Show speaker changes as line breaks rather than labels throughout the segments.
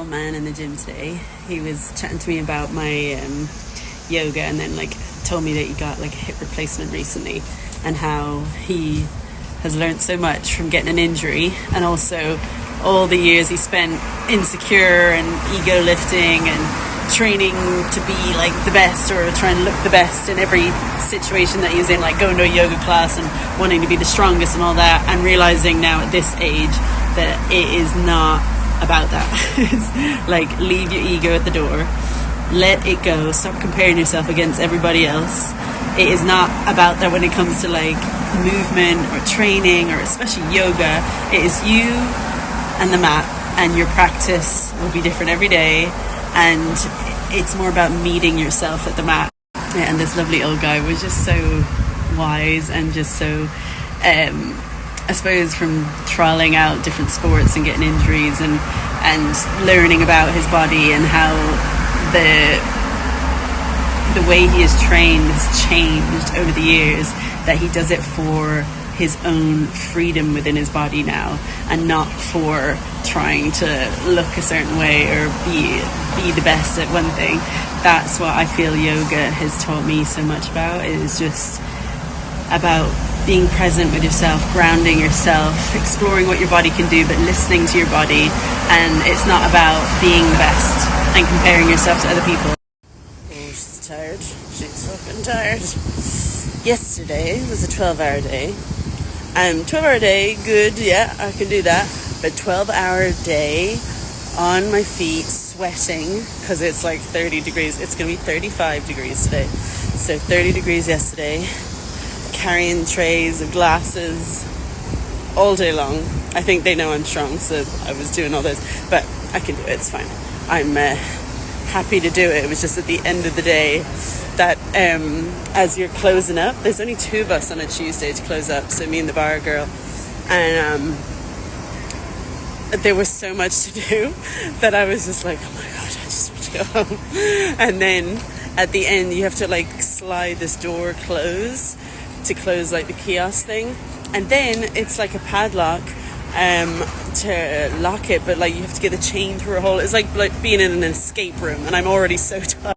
Man in the gym today. He was chatting to me about my yoga, and then told me that he got a hip replacement recently, and how he has learned so much from getting an injury, and also all the years he spent insecure and ego lifting and training to be the best, or trying to look the best in every situation that he's in, going to a yoga class and wanting to be the strongest and all that, and realizing now at this age that it is not about that. It's leave your ego at the door, let it go, stop comparing yourself against everybody else. It is not about that when it comes to movement or training, or especially yoga. It is you and the mat, and your practice will be different every day, and it's more about meeting yourself at the mat. Yeah, and this lovely old guy was just so wise, and just so I suppose from trialing out different sports and getting injuries, and learning about his body, and how the way he is trained has changed over the years, that he does it for his own freedom within his body now, and not for trying to look a certain way or be the best at one thing. That's what I feel yoga has taught me so much about. It is just about being present with yourself, grounding yourself, exploring what your body can do, but listening to your body. And it's not about being the best and comparing yourself to other people. Oh, she's tired. She's fucking tired. Yesterday was a 12-hour day. 12-hour day, good, yeah, I can do that. But 12-hour day on my feet, sweating, because it's 30 degrees. It's going to be 35 degrees today. So 30 degrees yesterday. Carrying trays of glasses all day long. I think they know I'm strong, so I was doing all this, but I can do it, it's fine. I'm happy to do it. It was just at the end of the day that as you're closing up, there's only two of us on a Tuesday to close up, so me and the bar girl, and there was so much to do that I was just oh my god, I just want to go home. And then at the end you have to slide this door close to close the kiosk thing, and then it's a padlock to lock it, but you have to get the chain through a hole. It's like being in an escape room, and I'm already so tired.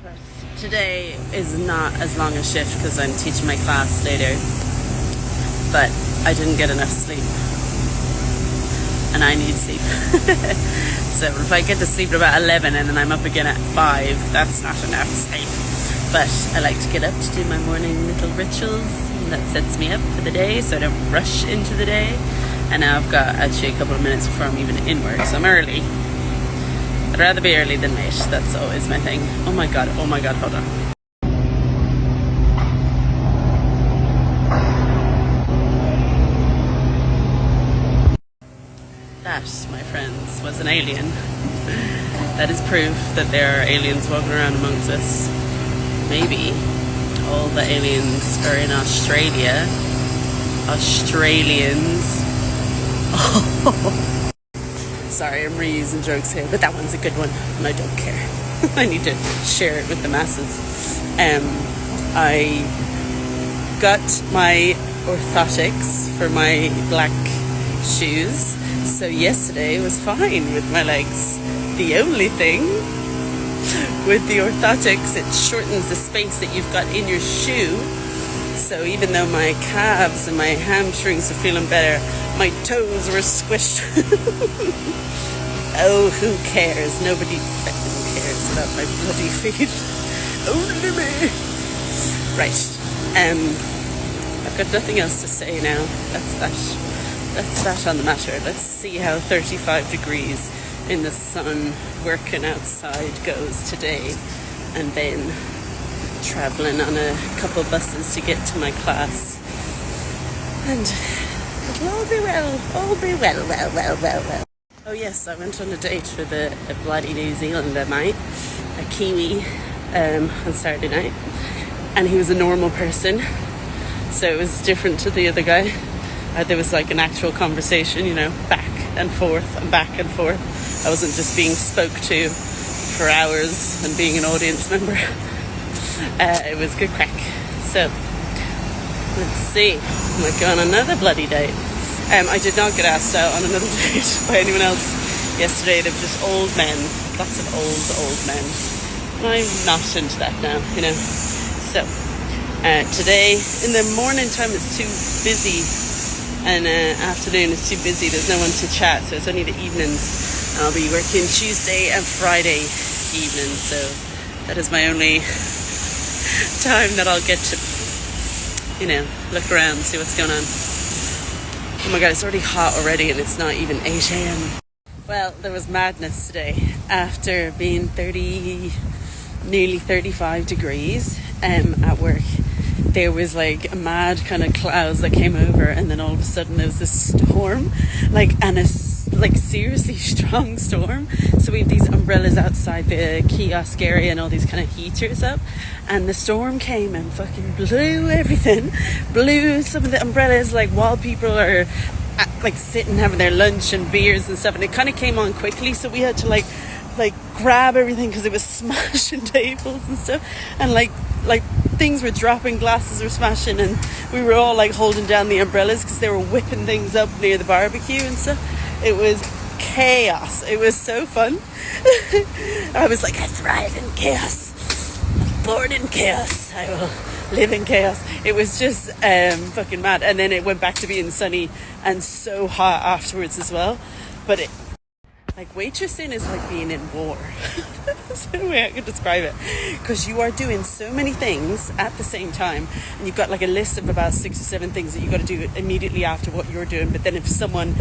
But today is not as long a shift because I'm teaching my class later, but I didn't get enough sleep, and I need sleep. So if I get to sleep at about 11 and then I'm up again at 5, that's not enough sleep. But I like to get up to do my morning little rituals, and that sets me up for the day, so I don't rush into the day. And now I've got actually a couple of minutes before I'm even in work, so I'm early. I'd rather be early than late, that's always my thing. Oh my god, hold on. That, my friends, was an alien. That is proof that there are aliens walking around amongst us. Maybe all the aliens are in Australia. Australians. Oh. Sorry, I'm reusing jokes here, but that one's a good one, and I don't care. I need to share it with the masses. I got my orthotics for my black shoes, so yesterday was fine with my legs. The only thing with the orthotics, it shortens the space that you've got in your shoe. So even though my calves and my hamstrings are feeling better, my toes were squished. Oh, who cares? Nobody fucking cares about my bloody feet. Only me. Right. I've got nothing else to say now. That's that on the matter. Let's see how 35 degrees in the sun working outside goes today, and then traveling on a couple buses to get to my class, and it'll all be well. Oh yes, I went on a date with a bloody New Zealander mate, a Kiwi, on Saturday night, and he was a normal person, so it was different to the other guy. There was an actual conversation, back and forth and back and forth. I wasn't just being spoke to for hours and being an audience member. It was good crack. So, let's see. I'm going on another bloody date. I did not get asked out on another date by anyone else. Yesterday there were just old men, lots of old men. And I'm not into that now, you know. So today in the morning time it's too busy, and afternoon it's too busy. There's no one to chat, so it's only the evenings. I'll be working Tuesday and Friday evenings, so that is my only time that I'll get to, you know, look around, see what's going on. Oh my god, it's already hot already and it's not even 8 a.m. Well, there was madness today. After being nearly 35 degrees at work, there was like a mad kind of clouds that came over, and then all of a sudden there was this storm, and a seriously strong storm. So we have these umbrellas outside the kiosk area and all these kind of heaters up, and the storm came and fucking blew everything, blew some of the umbrellas while people are sitting having their lunch and beers and stuff, and it kind of came on quickly, so we had to grab everything because it was smashing tables and stuff, and things were dropping, glasses were smashing, and we were all holding down the umbrellas because they were whipping things up near the barbecue and stuff. It was chaos. It was so fun. I was like, I thrive in chaos. I'm born in chaos. I will live in chaos. It was just fucking mad. And then it went back to being sunny and so hot afterwards as well. But waitressing is like being in war. That's the way I could describe it, because you are doing so many things at the same time, and you've got a list of about 6 or 7 things that you got to do immediately after what you're doing. But then if someone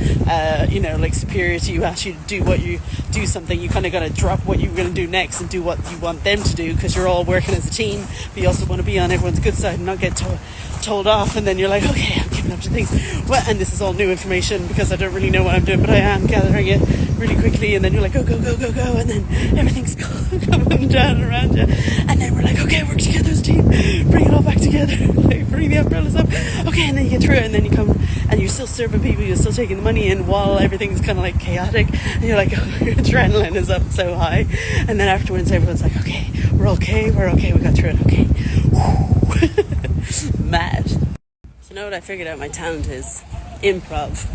superior to you asks you to do something, you kind of got to drop what you're going to do next and do what you want them to do, because you're all working as a team, but you also want to be on everyone's good side and not get told off. And then you're like, okay, I'm giving up to things. And this is all new information because I don't really know what I'm doing, but I am gathering it really quickly. And then you're like, go, and then everything's coming down around you, and then we're like, okay, work together as a team, bring it all back together, bring the umbrellas up, okay, and then you get through it, and then you come and you're still serving people, you're still taking the money in while everything's kind of chaotic, and you're like, oh, your adrenaline is up so high, and then afterwards everyone's like, okay, we're okay, we got through it, okay. Mad. So you know what I figured out my talent is? Improv.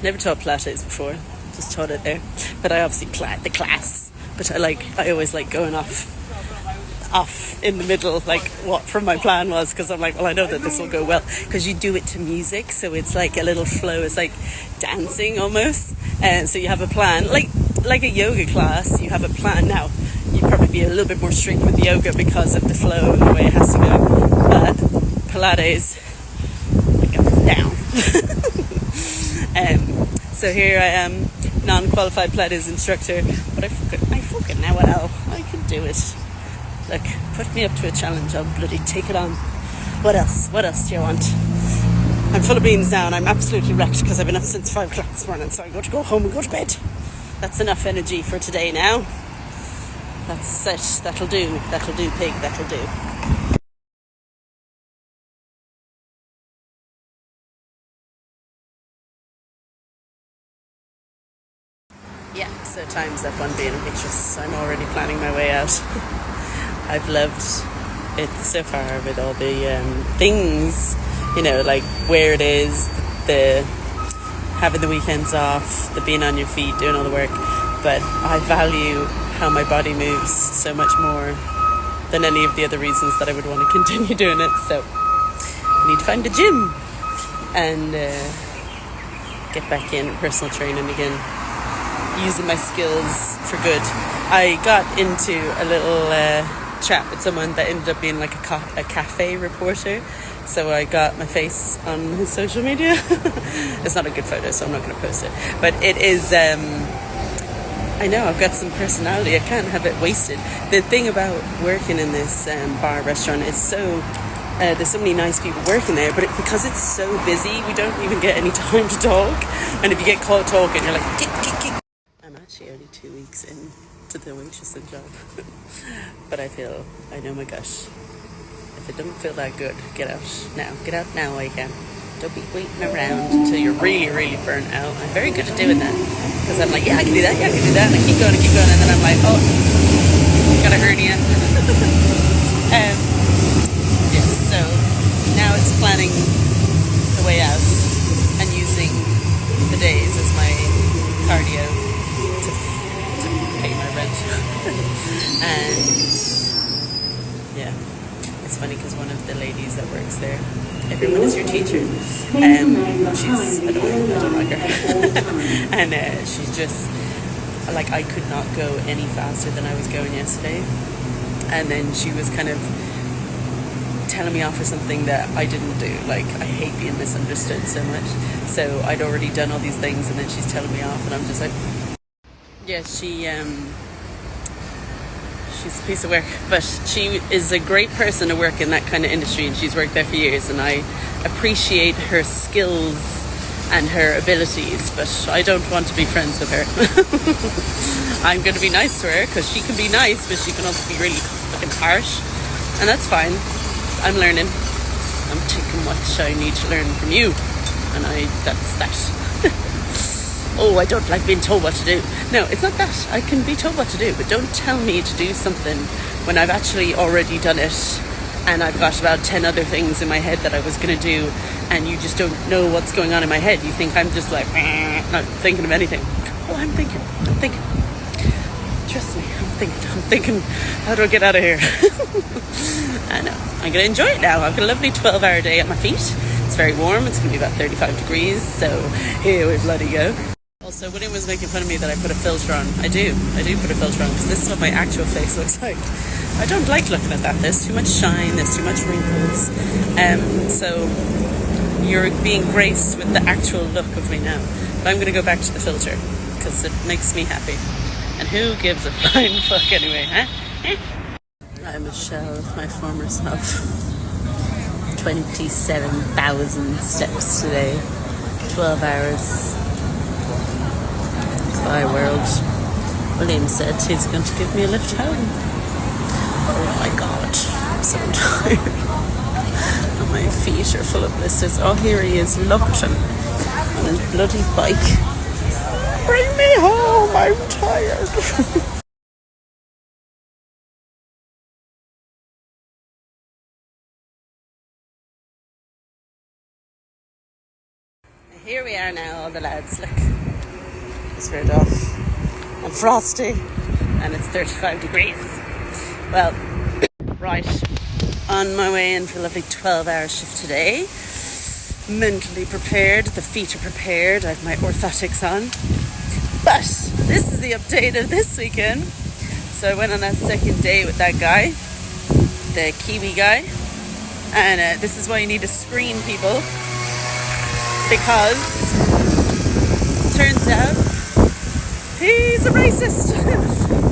Never taught Pilates before, just taught it there, but I obviously the class. But I always like going off in the middle, what from my plan was, because I'm like, well, I know that this will go well, because you do it to music, so it's a little flow, it's like dancing almost, and so you have a plan, like a yoga class, you have a plan. Now you'd probably be a little bit more strict with yoga because of the flow and the way it has to go, but Pilates, it goes down. So here I am, non-qualified Pilates instructor, but I fucking know it all. I can do it. Look, put me up to a challenge, I'll bloody take it on. What else do you want? I'm full of beans now, and I'm absolutely wrecked because I've been up since 5 o'clock this morning, so I got to go home and go to bed. That's enough energy for today now. That's it. That'll do, pig, that'll do. Yeah, so time's up on being a waitress. I'm already planning my way out. I've loved it so far with all the things, where it is, the having the weekends off, the being on your feet, doing all the work. But I value how my body moves so much more than any of the other reasons that I would want to continue doing it. So I need to find a gym and get back in personal training again, using my skills for good. I got into a little chat with someone that ended up being a cafe reporter, so I got my face on his social media. It's not a good photo, so I'm not going to post it, but it is I know I've got some personality. I can't have it wasted. The thing about working in this bar restaurant is so there's so many nice people working there, but because it's so busy, we don't even get any time to talk, and if you get caught talking, you're like, get. I'm actually only 2 weeks into the waitressing job, but I know my gut. If it doesn't feel that good, get out now while you can. Don't be waiting around until you're really, really burnt out. I'm very good at doing that, because I'm like, yeah, I can do that, and I keep going, and then I'm like, oh, got a hernia. Yes, so now it's planning the way out and using the days as my cardio And yeah, it's funny because one of the ladies that works there, everyone is your teacher. She's annoying, I don't like her. And she's just, like, I could not go any faster than I was going yesterday. And then she was kind of telling me off for something that I didn't do. Like, I hate being misunderstood so much. So I'd already done all these things, and then she's telling me off, and I'm just like, yeah, she's a piece of work, but she is a great person to work in that kind of industry, and she's worked there for years, and I appreciate her skills and her abilities, but I don't want to be friends with her. I'm going to be nice to her because she can be nice, but she can also be really fucking harsh, and that's fine. I'm learning. I'm taking what I need to learn from you, and that's that. Oh, I don't like being told what to do. No, it's not that. I can be told what to do, but don't tell me to do something when I've actually already done it, and I've got about 10 other things in my head that I was going to do, and you just don't know what's going on in my head. You think I'm just like, not thinking of anything. Oh, I'm thinking. Trust me, I'm thinking, how do I get out of here? I know. I'm going to enjoy it now. I've got a lovely 12-hour day at my feet. It's very warm. It's going to be about 35 degrees, so here we bloody go. Also, William was making fun of me that I put a filter on. I do put a filter on, because this is what my actual face looks like. I don't like looking at that. There's too much shine, there's too much wrinkles. So you're being graced with the actual look of me now. But I'm going to go back to the filter, because it makes me happy. And who gives a flying fuck anyway, huh? I'm a shell of my former self. 27,000 steps today. 12 hours. Bye, world. William said he's going to give me a lift home. Oh my god, I'm so tired. And my feet are full of blisters. Oh, here he is, Lupton, on his bloody bike. Bring me home, I'm tired. Here we are now, all the lads. Look, it's very off and frosty, and it's 35 degrees. Well, right, on my way in for a lovely 12-hour shift today. Mentally prepared, the feet are prepared. I have my orthotics on. But this is the update of this weekend. So I went on a second date with that guy, the Kiwi guy, and this is why you need to screen people. Because turns out he's a racist.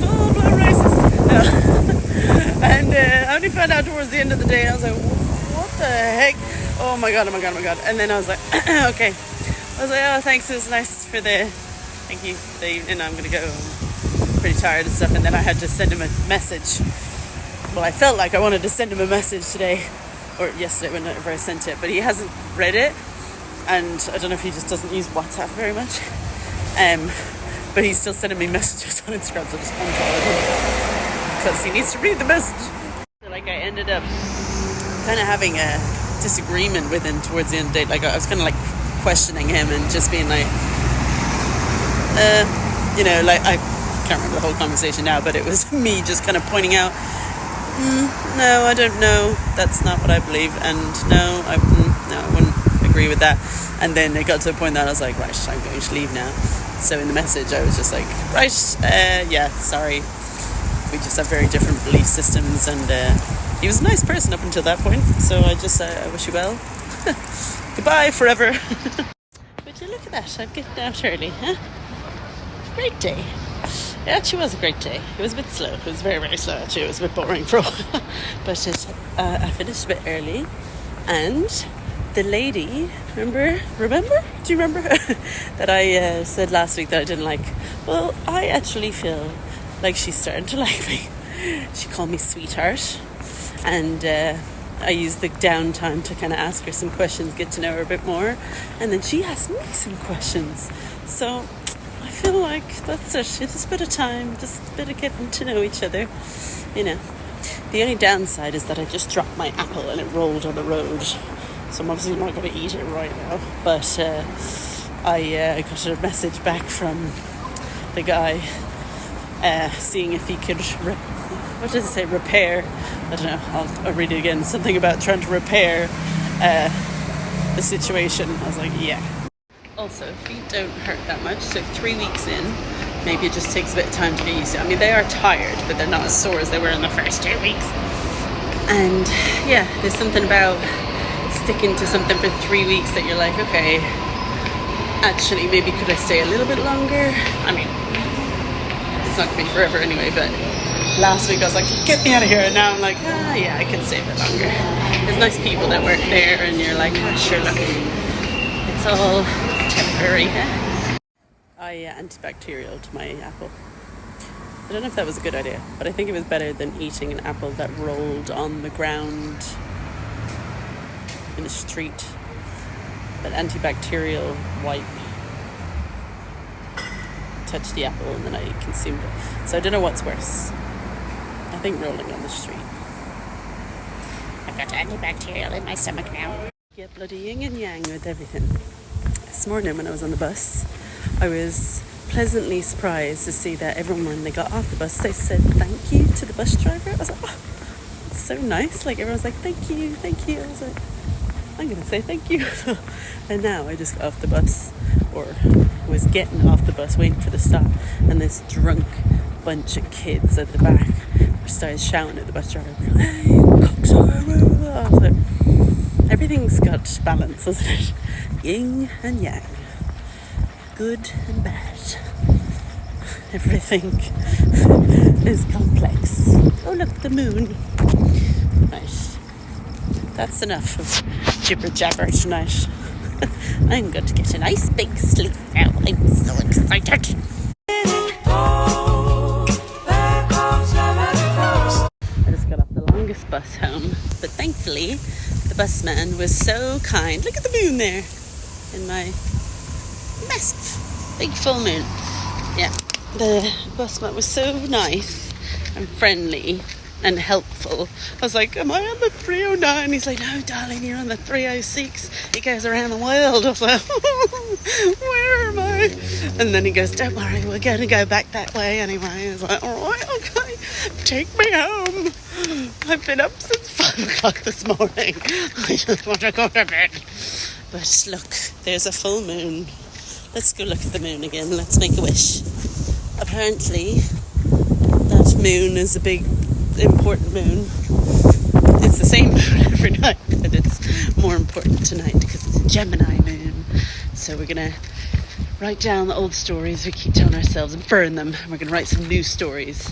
Full-blown racist. No. And I only found out towards the end of the day. I was like, what the heck? Oh my god. And then I was like, okay. I was like, oh, thanks. It was nice for thank you for the evening. I'm going to go. I'm pretty tired and stuff. And then I had to send him a message. Well, I felt like I wanted to send him a message today. Or yesterday whenever I sent it. But he hasn't read it. And I don't know if he just doesn't use WhatsApp very much. But he's still sending me messages on Instagram, so just unfollow him. Because he needs to read the message. So, like, I ended up kind of having a disagreement with him towards the end of the day. Like, I was kind of, like, questioning him and just being like, like, I can't remember the whole conversation now, but it was me just kind of pointing out, no, I don't know. That's not what I believe. And no, I wouldn't agree with that. And then it got to a point that I was like, right, I'm going to leave now. So in the message I was just like, right, sorry, we just have very different belief systems, and he was a nice person up until that point, so I just I wish you well. Goodbye forever. But look at that, I'm getting out early, huh? Great day. It actually was a great day. It was a bit slow. It was very, very slow actually. It was a bit boring for a while. But I finished a bit early, and the lady, remember? Do you remember? That I said last week that I didn't like? Well, I actually feel like she's starting to like me. She called me sweetheart, and I used the downtime to kind of ask her some questions, get to know her a bit more, and then she asked me some questions. So I feel like that's it. It's a bit of time, just a bit of getting to know each other, you know. The only downside is that I just dropped my apple and it rolled on the road. So I'm obviously not going to eat it right now. But I got a message back from the guy seeing if he could, what did it say, repair? I don't know, I'll read it again. Something about trying to repair the situation. I was like, yeah. Also, feet don't hurt that much, so 3 weeks in, maybe it just takes a bit of time to get used to. I mean, they are tired, but they're not as sore as they were in the first 2 weeks. And yeah, there's something about sticking to something for 3 weeks that you're like, okay, actually, maybe could I stay a little bit longer? I mean, it's not going to be forever anyway, but last week I was like, get me out of here, and now I'm like, yeah, I can stay a bit longer. There's nice people that work there, and you're like, sure, look, it's all temporary. I antibacterial to my apple. I don't know if that was a good idea, but I think it was better than eating an apple that rolled on the ground in the street. But antibacterial wipe touched the apple and then I consumed it. So I don't know what's worse. I think rolling on the street. I've got antibacterial in my stomach now. Get bloody yin and yang with everything. This morning when I was on the bus, I was pleasantly surprised to see that everyone, when they got off the bus, they said thank you to the bus driver. I was like, oh, it's so nice. Like, everyone's like, thank you, thank you. I was like, I'm going to say thank you. And now I just got off the bus, or was getting off the bus, waiting for the stop, and this drunk bunch of kids at the back started shouting at the bus driver, hey, cocksucker. I was like, everything's got balance, isn't it? Yin and yang. Good and bad. Everything is complex. Oh, look, the moon. Right. That's enough of jibber jabber tonight. I'm going to get a nice big sleep now. I'm so excited. I just got off the longest bus home, but thankfully the busman was so kind. Look at the moon there in my massive big full moon. Yeah, the busman was so nice and friendly and helpful. I was like, am I on the 309? He's like, no darling, you're on the 306. It goes around the world. I was like, where am I? And then he goes, don't worry, we're going to go back that way anyway. I was like, all right, okay, take me home. I've been up since 5 o'clock this morning. I just want to go to bed. But look, there's a full moon. Let's go look at the moon again. Let's make a wish. Apparently, that moon is a big, important moon. It's the same moon every night, but it's more important tonight because it's a Gemini moon. So we're going to write down the old stories we keep telling ourselves and burn them. And we're going to write some new stories.